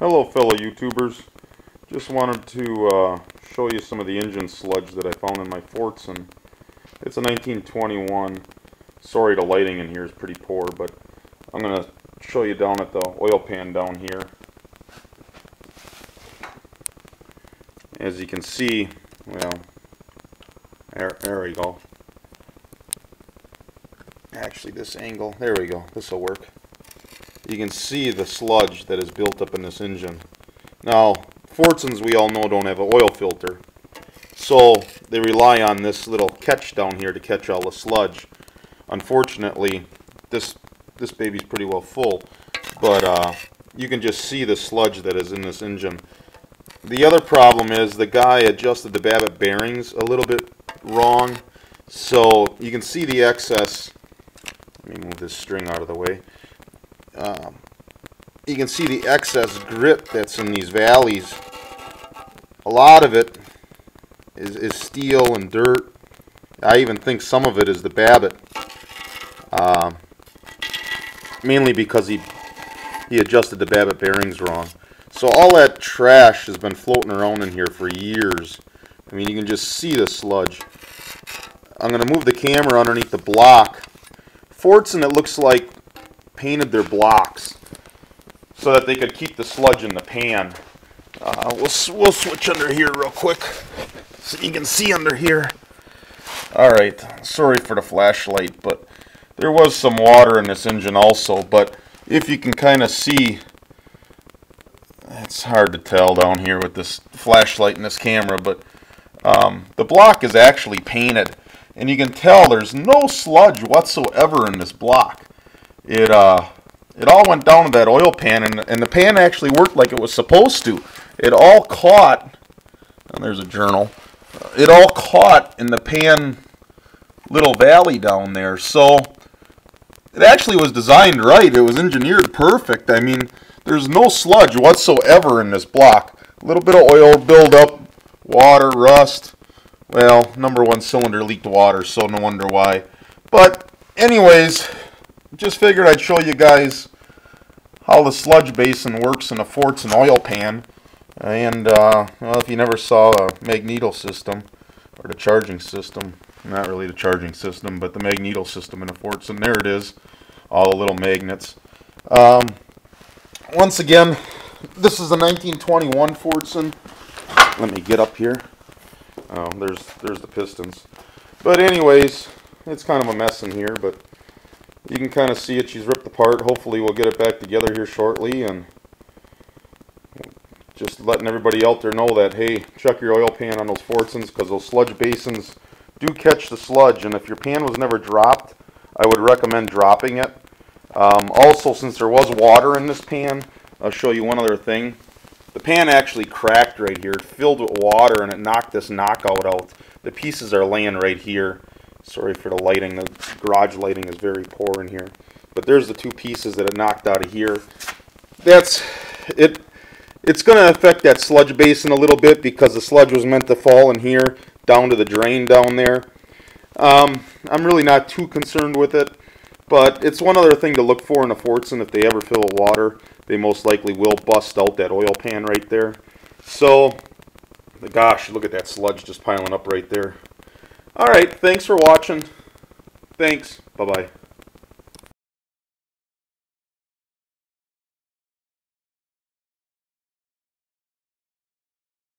Hello fellow YouTubers, just wanted to show you some of the engine sludge that I found in my Fordson. It's a 1921. Sorry, the lighting in here is pretty poor, but I'm going to show you down at the oil pan down here. As you can see, well, there we go. Actually, this angle, there we go, this will work. You can see the sludge that is built up in this engine. Now, Fordsons, we all know, don't have an oil filter, so they rely on this little catch down here to catch all the sludge. Unfortunately, this baby's pretty well full, but you can just see the sludge that is in this engine. The other problem is the guy adjusted the Babbitt bearings a little bit wrong, so you can see the excess. Let me move this string out of the way. You can see the excess grit that's in these valleys. A lot of it is steel and dirt. I even think some of it is the Babbitt. Mainly because he adjusted the Babbitt bearings wrong. So all that trash has been floating around in here for years. I mean, you can just see the sludge. I'm going to move the camera underneath the block. Fordson, it looks like, painted their blocks so that they could keep the sludge in the pan. We'll switch under here real quick so you can see under here. Alright, sorry for the flashlight, but there was some water in this engine also, but if you can kind of see, it's hard to tell down here with this flashlight and this camera, but the block is actually painted, and you can tell there's no sludge whatsoever in this block. It all went down to that oil pan, and the pan actually worked like it was supposed to. It all caught, and there's a journal, it all caught in the pan little valley down there. So it actually was designed right. It was engineered perfect. I mean, there's no sludge whatsoever in this block. A little bit of oil buildup, water, rust. Well, number one cylinder leaked water, so no wonder why. But anyways, just figured I'd show you guys how the sludge basin works in a Fordson oil pan. And well, if you never saw a magneto system, or the charging system, not really the charging system, but the magneto system in a Fordson, there it is, all the little magnets. Once again, this is a 1921 Fordson. Let me get up here. Oh, there's the pistons. But anyways, it's kind of a mess in here, but you can kind of see it. She's ripped apart. Hopefully we'll get it back together here shortly, and just letting everybody out there know that, hey, check your oil pan on those Fordsons, because those sludge basins do catch the sludge, and if your pan was never dropped, I would recommend dropping it. Also, since there was water in this pan, I'll show you one other thing. The pan actually cracked right here. It filled with water, and it knocked this knockout out. The pieces are laying right here. Sorry for the lighting. The garage lighting is very poor in here. But there's the two pieces that it knocked out of here. That's it. It's going to affect that sludge basin a little bit because the sludge was meant to fall in here down to the drain down there. I'm really not too concerned with it, but it's one other thing to look for in a Fordson. If they ever fill with water, they most likely will bust out that oil pan right there. So, gosh, look at that sludge just piling up right there. Alright, thanks for watching. Thanks. Bye-bye.